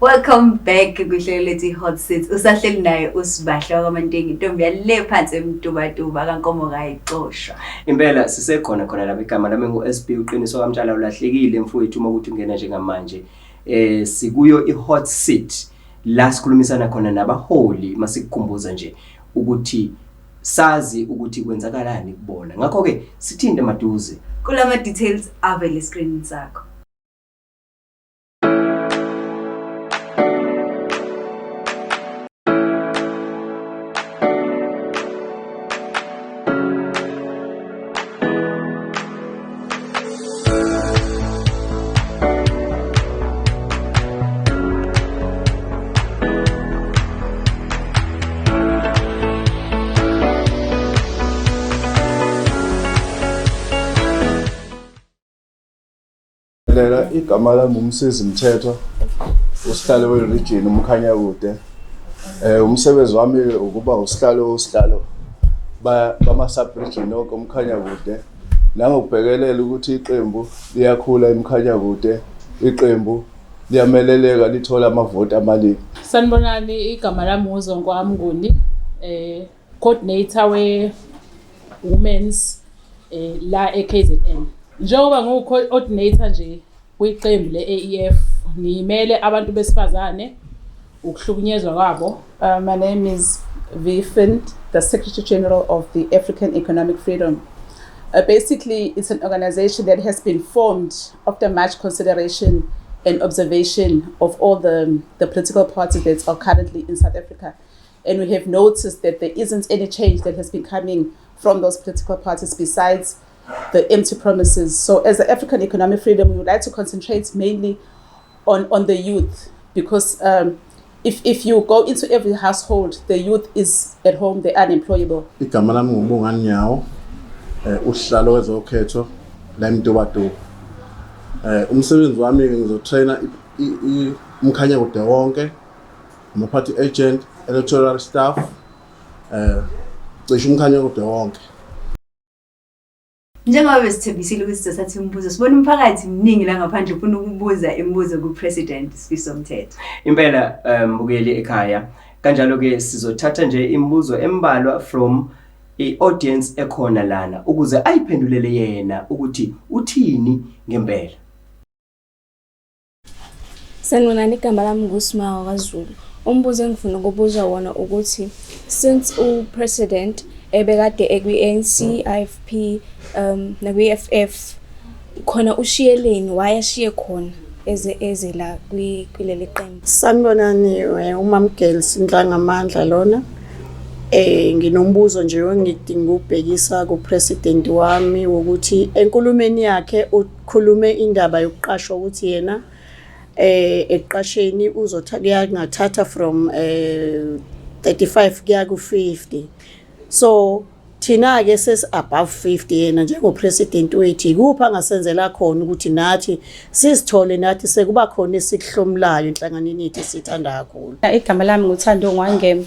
Welcome back kuhleleti Hot Seats. Usahleli naye uSibahla kwaMantengi intombi yale phansi emntubatuba kaNkomo kayiqoshwa. Impela sisekhona khona lapha igama lami nguSB uqiniso kaMtshana ulahlekile mfowethu uma ukuthi ungena njengamanje. Sikuyo iHot Seat la sikhulumisana khona nabaholi masikukhumbuza nje ukuthi sazi ukuthi kwenzakalani kubona. Ngakho ke sithinde maduze. Kulama details avele screen sakho. Lela igama lami uMsizi Mthetho usihlalo weregion umkhanya kude umsebenzi wami ukuba usihlalo bama subregion onke umkhanya kude la ngokubhekelela ukuthi iqembu liyakhula emkhanya kude iqembu liyameleleka lithola amavoti amaningi. Sanibonani, igama lami uZonkwami Nguni, coordinator we women's la eKZN. Njengoba ngu-coordinator nje kwiqembu le-AEF ngimele abantu besifazane ukuhlukunyezwa kwabo. My name is Vifind, the Secretary General of the African Economic Freedom. Basically, it's an organization that has been formed after much consideration and observation of all the political parties that are currently in South Africa. And we have noticed that there isn't any change that has been coming from those political parties besides the empty promises. So as the African Economic Freedom, we would like to concentrate mainly on the youth, because if you go into every household, the youth is at home, they're unemployable. Igama lami nguBongani Nyawo, usihlalo wezokhetho la eMtubatuba. Umsebenzi wami ngizotraina umkhanya kude wonke, ama-party agent, electoral staff, cishe umkhanya kude wonke. Njengoba besithembisile ukuthi sizosathi umbuzo, sibona umphakathi mningi la ngaphandle ufuna ukubuza imibuzo kuPresident Sifiso Mthetho. Impela mbukeli ekhaya kanjalo ke sizothatha nje imibuzo embalwa from iaudience ekhona lana ukuze ayiphendulele yena ukuthi uthini ngempela. Sanibonani, igama lami nguSimawa kwaZulu. Umbuzo engifuna ukubuza wona ukuthi since uPresident ebekade ekwi-ANC, IFP nakwi-FF khona ushiyeleni wayashiye khona eze la kuleli qembu. Sanibonani, uMamgeli Sindlangamandla lona. Nginombuzo nje engidinga ukubhekisa kuPresident wami ukuthi enkulumeni yakhe ukhulume indaba yokuqashwa ukuthi yena eqasheni uzothatha from 35 kuya ku-50. So thina ke sesi above 50 yena njengopresident wethu ikuphi angasenzela khona ukuthi nathi sizithole nathi sekuba khona esikuhlomulayo enhlanganweni yethu esithanda kakhulu. Igama lami nguThando Ngwangeme.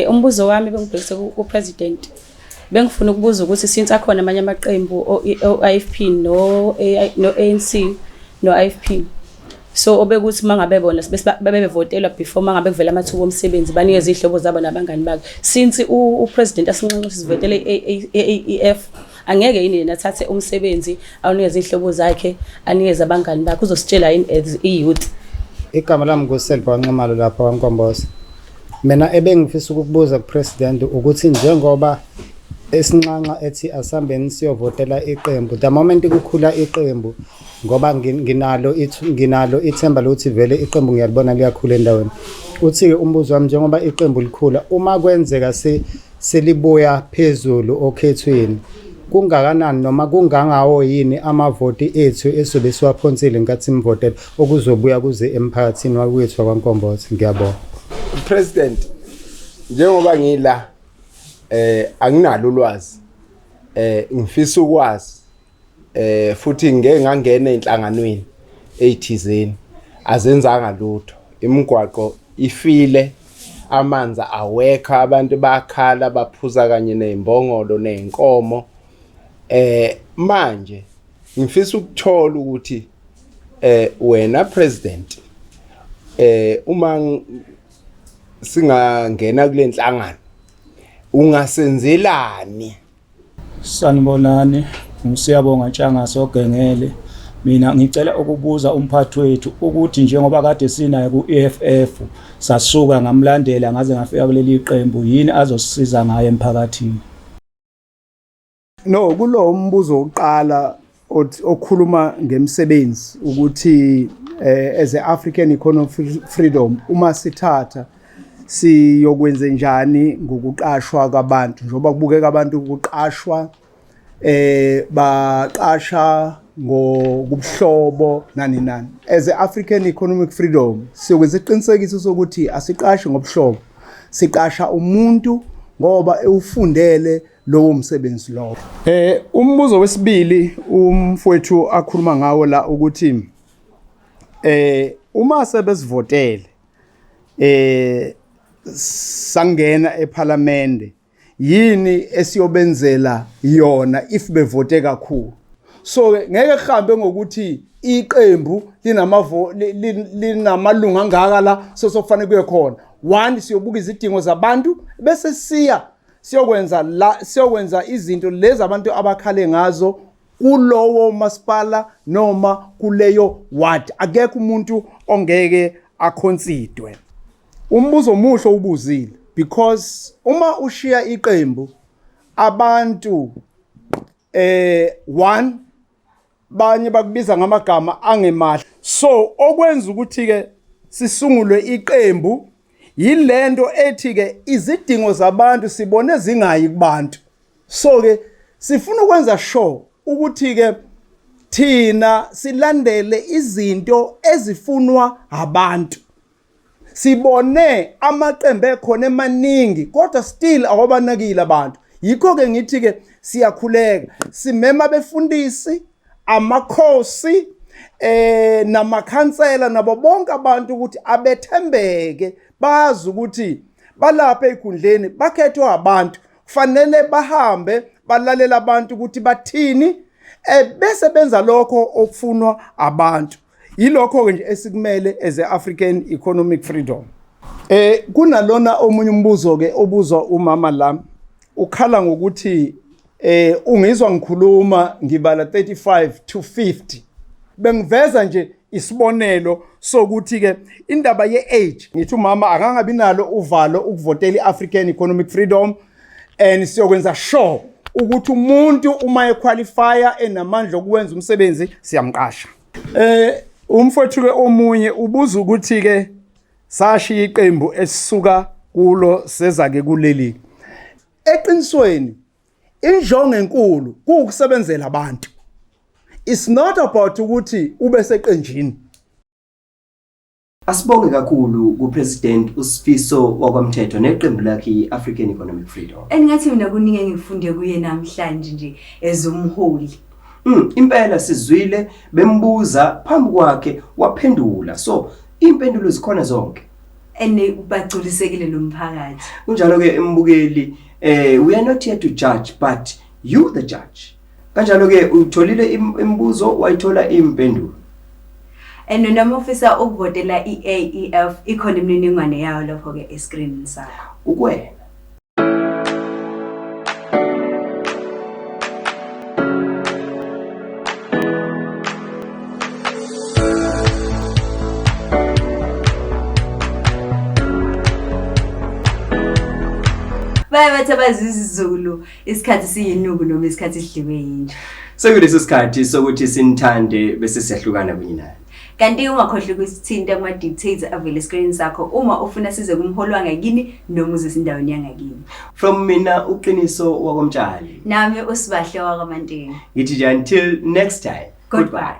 Umbuzo wami bengibhekise kuPresident. Bengifuna ukubuza ukuthi since akhona amanye amaqembu o-IFP no ANC no IFP. So obekuthi mangabe bona bebevotelwa before mangabe kuvela amathuba omsebenzi banikeza ihlobo zabo nabangani bakhe. Since uPresident asinqanqisa sivotele AEF angeke yini yena athathe umsebenzi awunikeza ihlobo zakhe anikeza abangani bakhe uzositshela yini as youth. Igama lami nguSelva Nxumalo lapha kwaNkomboza. Mina ebengifisa ukubuza kuPresident ukuthi njengoba esinqanqa ethi asambeni siyovotela iqembu, the moment kukhula iqembu ngoba nginalo ithemba lokuthi vele iqembu ngiyalibona liyakhula endaweni. Uthi umbuzo wami njengoba iqembu likhula uma kwenzeka selibuya phezulu okhethweni kungakanani noma kungangawo yini amavoti ethu esobe siwaphonsile ngathi imvotela okuzobuya kuze emphakathini wakwethu kwaNkomboza. Ngiyabonga. President, njengoba ngila anginalo ulwazi ngifisa ukwazi futhi ngeke ngangena enhlanganweni ezithizeni azenzanga lutho, imigwaqo ifile, amanzi awekha, abantu bakhala baphuza kanye nezimbongolo nezinkomo. Manje ngifisa ukuthola ukuthi wena President uma singangena kule nhlangano ungasenzelani? Sanibonani, ngisiyabonga Ntshangase ogengele. Mina ngicela ukubuza umphathi wethu ukuthi njengoba kade sinayo ku-EFF sasuka ngamlandela ngaze ngafika kuleli qembu, yini azosisiza ngayo emphakathini? No, kulo mbuzo oqala okhuluma ngemsebenzi ukuthi as a African Economic Freedom uma sithatha siyokwenza njani ngokuqashwa kwabantu njengoba kubukeka abantu ukuqashwa baqasha ngokubuhlobo nani. As a African Economic Freedom siyokwenza iqinisekiso sokuthi asiqashi ngobuhlobo, siqasha umuntu ngoba ewufundele lowo msebenzi lowo. Umbuzo wesibili umfowethu akhuluma ngawo la ukuthi uma sebesivotele sangena eParliament yini esiyobenzela yona if bevote kakhulu. So ngeke kuhambe ngokuthi iqembu linamalunga angaka la sokufanele kuye khona. One, siyobuka izidingo zabantu bese siyokwenza izinto lezi abantu abakhale ngazo kulowo masipala noma kuleyo ward. Akekho umuntu ongeke aconsider. Umbuzo omuhle ubuzile because uma ushiya iqembu abantu one banye bakubiza ngamagama angemahle. So okwenza ukuthi ke sisungulwe iqembu yilento ethi ke izidingo zabantu sibone zingayi kubantu. So ke sifuna ukwenza sure ukuthi ke thina silandele izinto ezifunwa abantu. Sibone amaqembu ekhona emaningi kodwa still awabanakile abantu. Yikho ke ngithi ke siyakhuleka simema befundisi amakhosi namakhansela nabo bonke abantu ukuthi abethembeke bazi ukuthi balapha ekhundleni bakhethwa abantu kufanele bahambe balalela abantu ukuthi bathini bese benza lokho okufunwa abantu. Yilokho ke nje esikumele as a African Economic Freedom. Kunalona omunye umbuzo ke obuzwa umama la ukhala ngokuthi ungizwa ngikhuluma ngibala 35 to 50. Bengiveza nje isibonelo sokuthi ke indaba ye-age ngithi umama akangabi nalo uvalo ukuvotela i-African Economic Freedom and siyokwenza sure ukuthi umuntu uma equalifya enamandla okwenza umsebenzi siyamqasha. Umfowethu ke omunye ubuza ukuthi ke sashiya iqembu esisuka kulo seza ke kuleli. Eqinisweni injongo enkulu kuukusebenzela abantu. It's not about ukuthi ube seqenjini. Asibonge kakhulu kuPresident uSifiso wakwamthetho neqembu lakhe iAfrican Economic Freedom. Engathi mina kuningi ngifunde kuye namhlanje nje ezumholi. Impela sizwile bembuza phambi kwakhe waphendula. So impendulo zikhona zonke. Ene bagculisekile nomphakathi. Kunjalo ke embukeli we are not here to judge but you the judge. Kanjalo ke utholile imibuzo wayithola impendulo. Noma ufisa ukuvotela iAEF ikhona imininingwane yayo lapho ke escreen sakho. Ukwena bayabathi abazizizulu isikhathi siyinuku noma isikhathi sidliwe yinje. Sekulesi sikhathi sokuthi sinithande bese siyahlukana kunye naye. Kanti ungakhohlwa ukusithinta kuma details avele escreen sakho uma ufuna size kumholo wangakini noma uze sindaweni yangakini. From mina uqiniso wakomtshali. Nami usibahle wakwaMantini. Ngithi nje until next time. Goodbye.